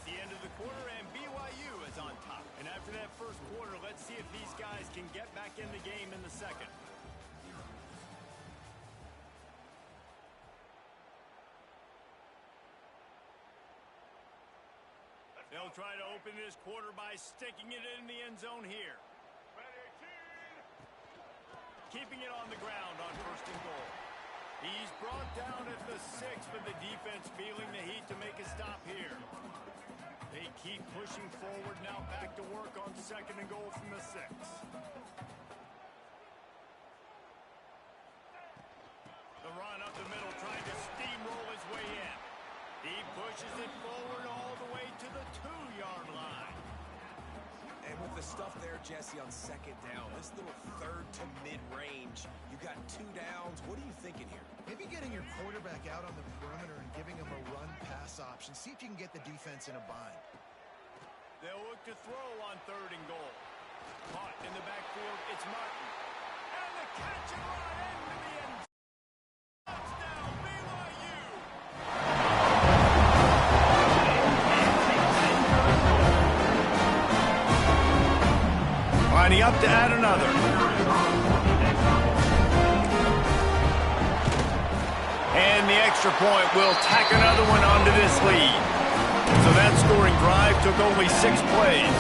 the end of the quarter, and BYU is on top. And after that first quarter, let's see if these guys can get back in the game in the second. They'll try to open this quarter by sticking it in the end zone here. Keeping it on the ground on first and goal. He's brought down at the 6, but the defense feeling the heat to make a stop here. They keep pushing forward now, back to work on second and goal from the 6. The run up the middle, trying to steamroll his way in. He pushes it forward all the way to the 2-yard line. And with the stuff there, Jesse, on second down, this little third to mid-range, you got 2 downs. What are you thinking here? Maybe getting your quarterback out on the perimeter and giving him a run-pass option. See if you can get the defense in a bind. They'll look to throw on third and goal. Caught in the backfield, it's Martin. And the catch and run into the end zone. Touchdown, BYU! Lining up to add another. And the extra point will tack another one onto this lead. So that scoring drive took only 6 plays.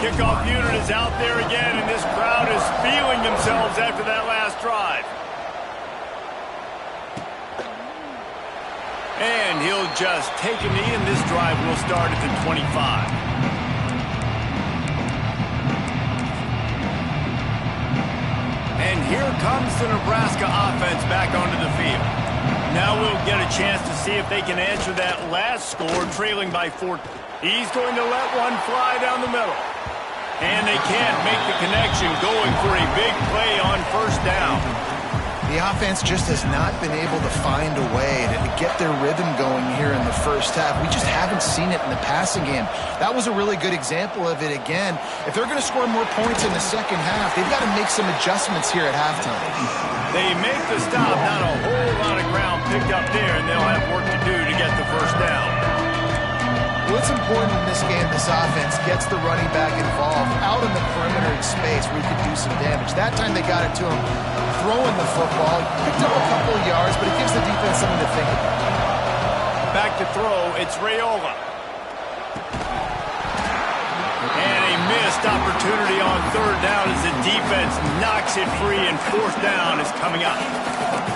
Kickoff unit is out there again, and this crowd is feeling themselves after that last drive. And he'll just take a knee, and this drive will start at the 25. And here comes the Nebraska offense back onto the field. Now we'll get a chance to see if they can answer that last score, trailing by 4. He's going to let one fly down the middle. And they can't make the connection, going for a big play on first down. The offense just has not been able to find a way to get their rhythm going here in the first half. We just haven't seen it in the passing game. That was a really good example of it again. If they're going to score more points in the second half, they've got to make some adjustments here at halftime. They make the stop, not a whole lot of ground picked up there, and they'll have work to do to get the first down. Well, it's important in this game this offense gets the running back involved out in the perimeter in space where he could do some damage. That time they got it to him throwing the football. Picked up a couple of yards, but it gives the defense something to think about. Back to throw, it's Raiola. And a missed opportunity on third down as the defense knocks it free, and fourth down is coming up.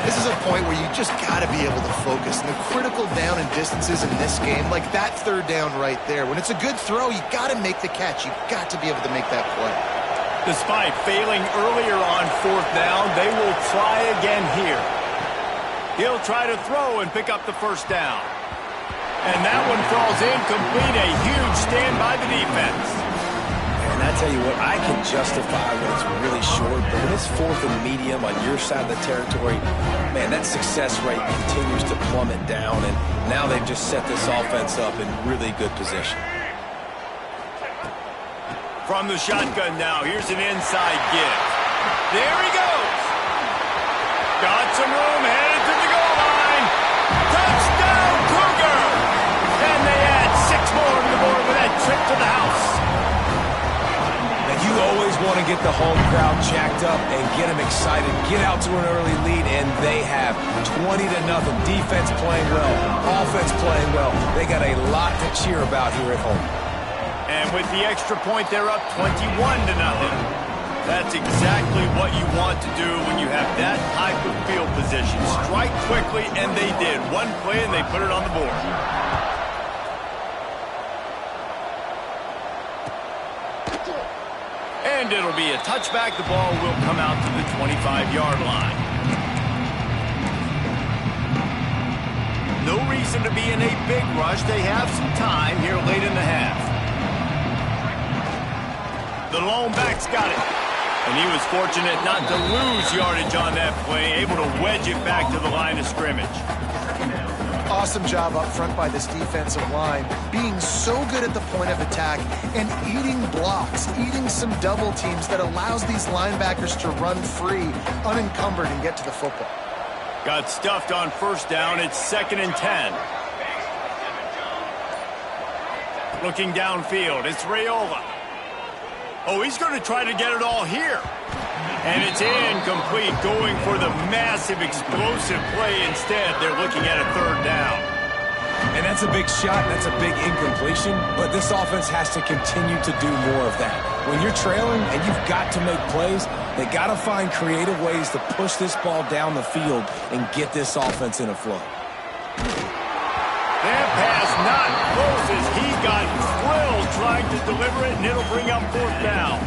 This is a point where you just got to be able to focus. And the critical down and distances in this game, like that third down right there, when it's a good throw, you got to make the catch. You got to be able to make that play. Despite failing earlier on fourth down, they will try again here. He'll try to throw and pick up the first down. And that one falls incomplete. A huge stand by the defense. And I tell you what, I can justify when it's really short, but when it's fourth and medium on your side of the territory, man, that success rate continues to plummet down, and now they've just set this offense up in really good position. From the shotgun now, here's an inside give. There he goes. Got some room, headed to the goal line. Touchdown, Cougar! And they add 6 more to the board with that trip to the house. And you always want to get the home crowd jacked up and get them excited. Get out to an early lead, and they have 20-0. Defense playing well, offense playing well. They got a lot to cheer about here at home. And with the extra point, they're up 21-0. That's exactly what you want to do when you have that type of field position. Strike quickly, and they did. One play, and they put it on the board. And it'll be a touchback. The ball will come out to the 25-yard line. No reason to be in a big rush. They have some time here late in the half. The lone back's got it. And he was fortunate not to lose yardage on that play, able to wedge it back to the line of scrimmage. Awesome job up front by this defensive line, being so good at the point of attack and eating blocks, eating some double teams that allows these linebackers to run free, unencumbered, and get to the football. Got stuffed on first down. It's 2nd and 10. Looking downfield, it's Raiola. Oh, he's going to try to get it all here. And it's incomplete, going for the massive explosive play instead. They're looking at a third down. And that's a big shot, and that's a big incompletion, but this offense has to continue to do more of that. When you're trailing and you've got to make plays, they got to find creative ways to push this ball down the field and get this offense in a flow. That pass not close as he got thrilled trying to deliver it, and it'll bring up fourth down.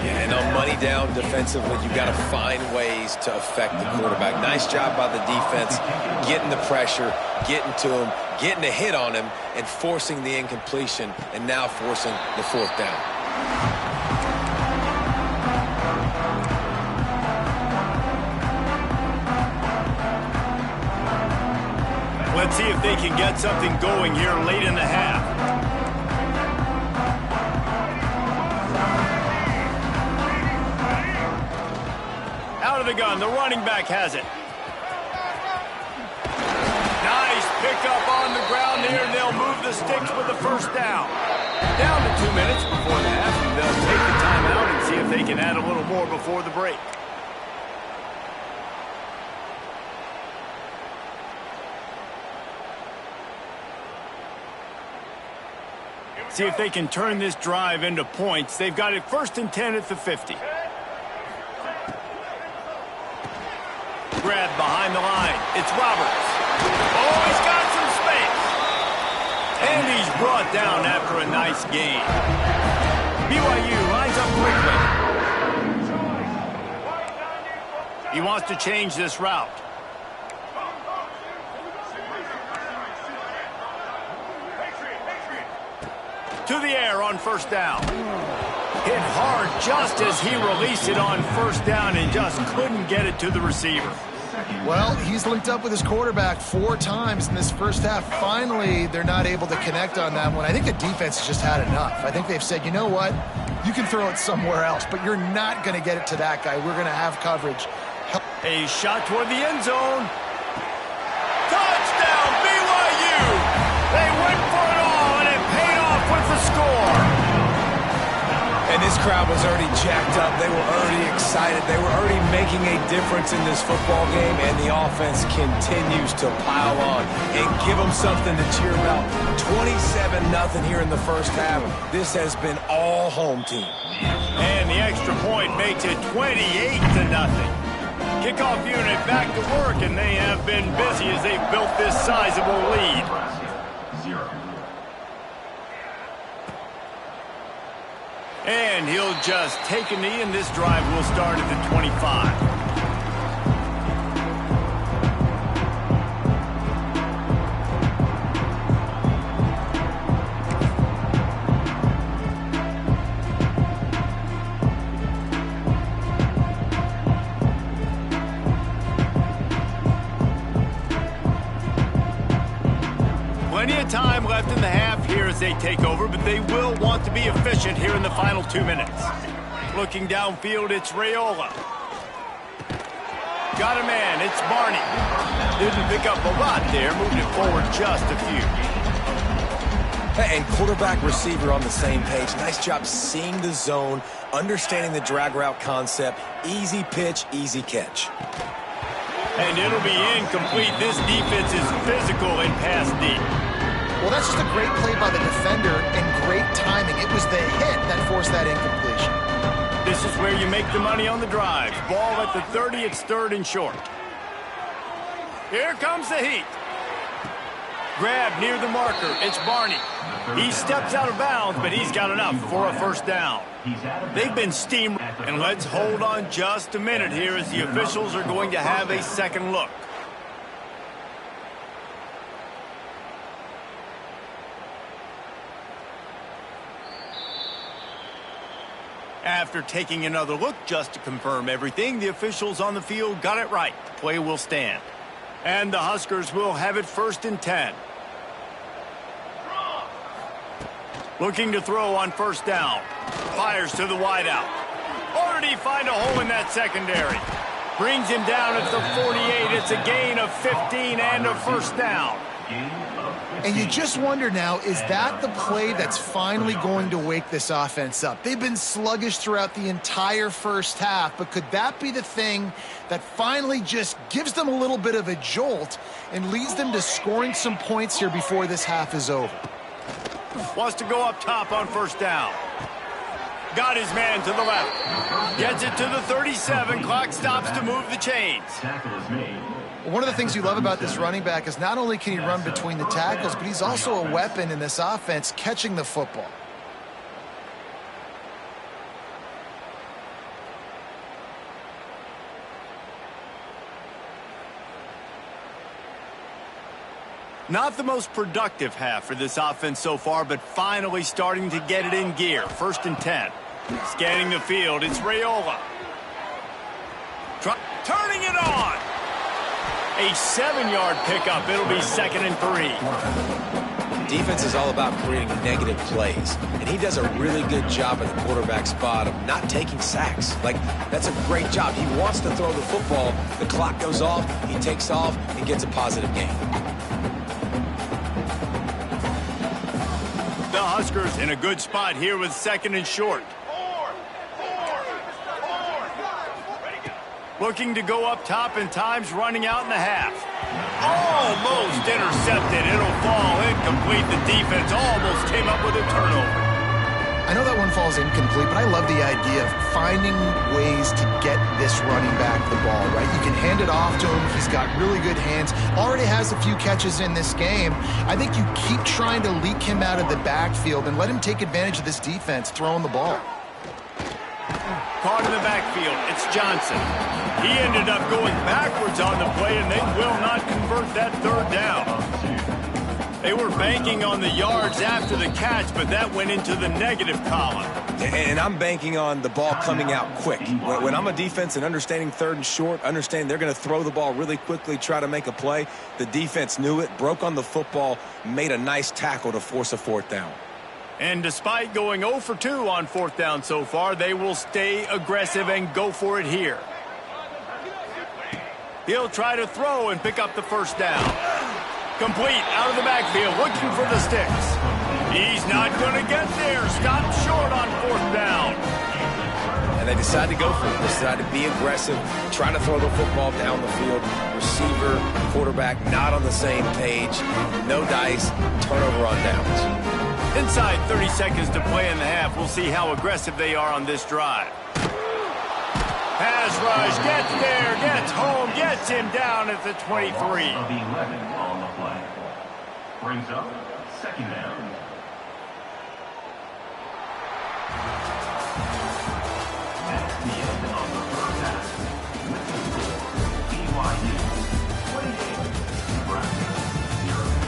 Yeah, and on money down defensively, you've got to find ways to affect the quarterback. Nice job by the defense, getting the pressure, getting to him, getting a hit on him, and forcing the incompletion, and now forcing the fourth down. Let's see if they can get something going here late in the half. Out of the gun, the running back has it. Nice pickup on the ground here, and they'll move the sticks with the first down. Down to 2 minutes before the half, and they'll take the timeout and see if they can add a little more before the break. See if they can turn this drive into points. They've got it 1st and 10 at the 50. Grab behind the line. It's Roberts. Oh, he's got some space. And he's brought down after a nice gain. BYU lines up quickly. He wants to change this route. To the air on first down. Hit hard just as he released it on first down and just couldn't get it to the receiver. Well, he's linked up with his quarterback 4 times in this first half. Finally, they're not able to connect on that one. I think the defense has just had enough. I think they've said, you know what? You can throw it somewhere else, but you're not going to get it to that guy. We're going to have coverage. A shot toward the end zone. Touchdown, BYU! They went for it all, and it paid off with the score. And this crowd was already jacked up. They were already excited. They were already making a difference in this football game, and the offense continues to pile on and give them something to cheer about. 27-0 here in the first half. This has been all home team. And the extra point makes it 28-0. Kickoff unit back to work, and they have been busy as they've built this sizable lead. And he'll just take a knee, and this drive will start at the 25. Plenty of time left in the half here as they take over, but they will want to be efficient here in the final 2 minutes. Looking downfield, it's Raiola. Got a man, it's Barney. Didn't pick up a lot there, moved it forward just a few. And quarterback receiver on the same page. Nice job seeing the zone, understanding the drag route concept. Easy pitch, easy catch. And it'll be incomplete. This defense is physical and pass deep. Well, that's just a great play by the defender and great timing. It was the hit that forced that incompletion. This is where you make the money on the drive. Ball at the 30, it's 3rd and short. Here comes the heat. Grab near the marker, it's Barney. He steps out of bounds, but he's got enough for a first down. They've been steam, and let's hold on just a minute here as the officials are going to have a second look. After taking another look just to confirm everything, the officials on the field got it right. The play will stand. And the Huskers will have it 1st and 10. Looking to throw on first down. Fires to the wideout. Already find a hole in that secondary. Brings him down at the 48. It's a gain of 15 and a first down. And you just wonder now, is that the play that's finally going to wake this offense up? They've been sluggish throughout the entire first half, but could that be the thing that finally just gives them a little bit of a jolt and leads them to scoring some points here before this half is over? Wants to go up top on first down. Got his man to the left. Gets it to the 37. Clock stops to move the chains. One of the things you love about this running back is not only can he run between the tackles, but he's also a weapon in this offense catching the football. Not the most productive half for this offense so far, but finally starting to get it in gear. 1st and 10. Scanning the field, it's Raiola. Turning it on. A 7-yard pickup. It'll be 2nd and 3. Defense is all about creating negative plays, and he does a really good job at the quarterback spot of not taking sacks. Like, that's a great job. He wants to throw the football. The clock goes off. He takes off and gets a positive gain. The Huskers in a good spot here with 2nd and short. Looking to go up top, and time's running out in the half. Almost intercepted. It'll fall incomplete. The defense almost came up with a turnover. I know that one falls incomplete, but I love the idea of finding ways to get this running back the ball, right? You can hand it off to him. He's got really good hands. Already has a few catches in this game. I think you keep trying to leak him out of the backfield and let him take advantage of this defense throwing the ball. Caught in the backfield, it's Johnson. He ended up going backwards on the play, and they will not convert that 3rd down. They were banking on the yards after the catch, but that went into the negative column. And I'm banking on the ball coming out quick. When I'm a defense and understanding 3rd and short, understand they're going to throw the ball really quickly, try to make a play. The defense knew it, broke on the football, made a nice tackle to force a 4th down. And despite going 0 for 2 on 4th down so far, they will stay aggressive and go for it here. He'll try to throw and pick up the 1st down. Complete out of the backfield, looking for the sticks. He's not going to get there. Stopped short on 4th down. And they decide to go for it. They decide to be aggressive, try to throw the football down the field. Receiver, quarterback, not on the same page. No dice, turnover on downs. Inside 30 seconds to play in the half. We'll see how aggressive they are on this drive. Pass rush, gets there, gets home, gets him down at the 23. Of the 11 on the play. Brings up 2nd down. That's the end of the first half. BYU 28, Nebraska 0.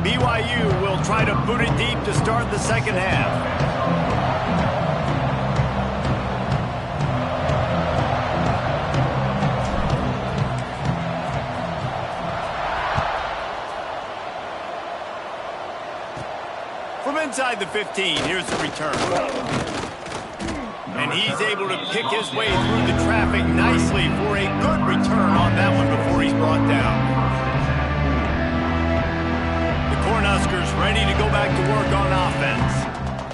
BYU will try to boot it deep to start the 2nd half. From inside the 15, here's the return. And he's able to pick his way through the traffic nicely for a good return on that one before he's brought down. Cornhuskers ready to go back to work on offense.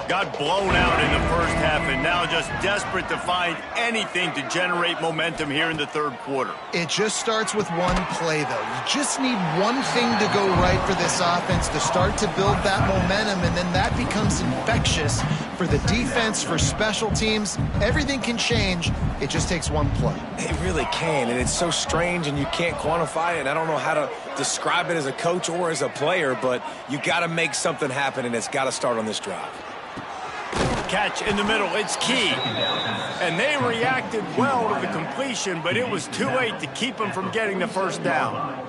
Got blown out in the first half and now just desperate to find anything to generate momentum here in the 3rd quarter. It just starts with one play, though. You just need one thing to go right for this offense to start to build that momentum, and then that becomes infectious for the defense, for special teams. Everything can change. It just takes one play. It really can, and it's so strange, and you can't quantify it. I don't know how to describe it as a coach or as a player, but you got to make something happen, and it's got to start on this drive. Catch in the middle, it's key. And they reacted well to the completion, but it was too late to keep them from getting the 1st down.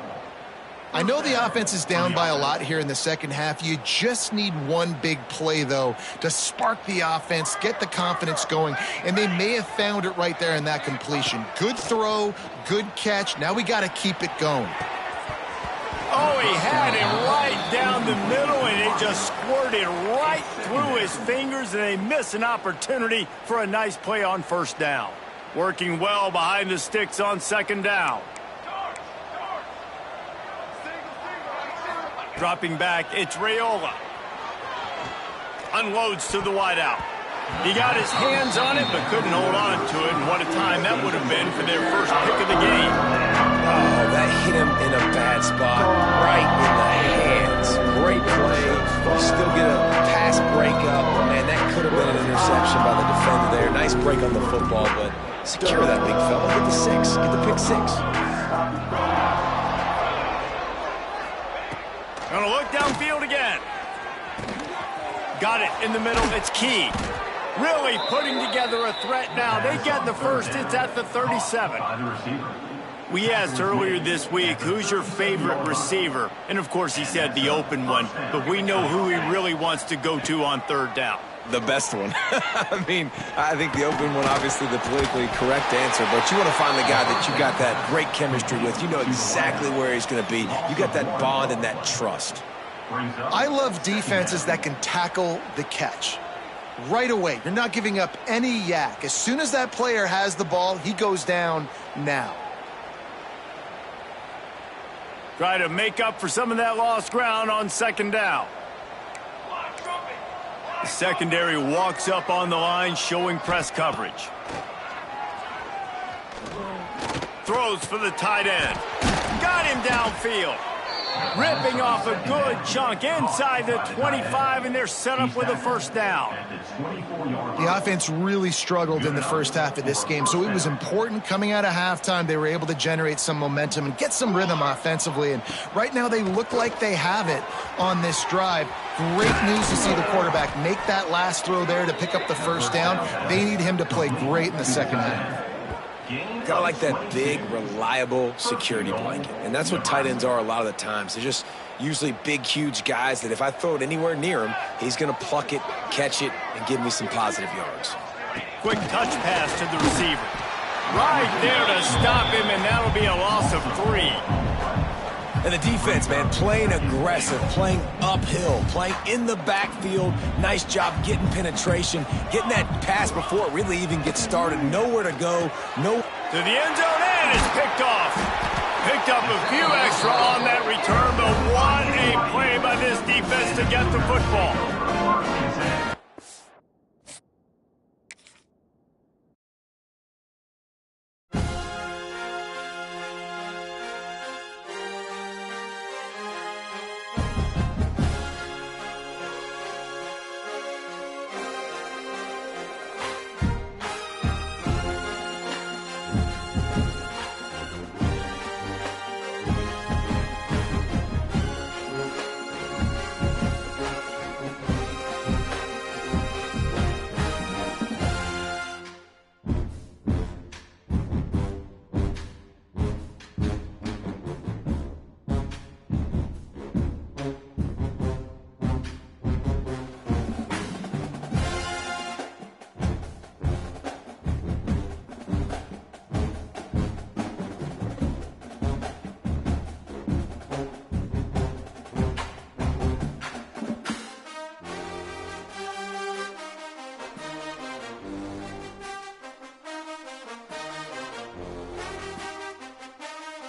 I know the offense is down by a lot here in the 2nd half. You just need one big play, though, to spark the offense, get the confidence going, and they may have found it right there in that completion. Good throw, good catch. Now we got to keep it going. Oh, he had him right down the middle, and it just squirted right through his fingers, and they miss an opportunity for a nice play on first down. Working well behind the sticks on second down. Dropping back, it's Raiola. Unloads to the wideout. He got his hands on it, but couldn't hold on to it, and what a time that would have been for their first pick of the game. Oh, that hit him in a bad spot, right in the hands. Great play. Still get a pass breakup. Man, that could have been an interception by the defender there. Nice break on the football, but secure that big fella. Get the six. Get the pick six. Gonna look downfield again. Got it in the middle. It's Key. Really putting together a threat now. They get the first. It's at the 37. We asked earlier this week, who's your favorite receiver? And, of course, he said the open one. But we know who he really wants to go to on third down. The best one. I mean, I think the open one, obviously the politically correct answer, but you want to find the guy that you got that great chemistry with. You know exactly where he's going to be. You got that bond and that trust. I love defenses that can tackle the catch. Right away, you're not giving up any yak. As soon as that player has the ball, he goes down now. Try to make up for some of that lost ground on second down. The secondary walks up on the line, showing press coverage. Throws for the tight end. Got him downfield. Ripping off a good chunk inside the 25, and they're set up with a first down. The offense really struggled in the first half of this game, so it was important coming out of halftime. They were able to generate some momentum and get some rhythm offensively, and right now they look like they have it on this drive. Great news to see the quarterback make that last throw there to pick up the first down. They need him to play great in the second half. Kind of like that big, reliable security blanket. And that's what tight ends are a lot of the times. They're just usually big, huge guys that if I throw it anywhere near him, he's going to pluck it, catch it, and give me some positive yards. Quick touch pass to the receiver. Right there to stop him, and that'll be a loss of 3. And the defense, man, playing aggressive, playing uphill, playing in the backfield. Nice job getting penetration, getting that pass before it really even gets started. Nowhere to go. No. To the end zone, and it's picked off. Picked up a few extra on that return, but what a play by this defense to get the football.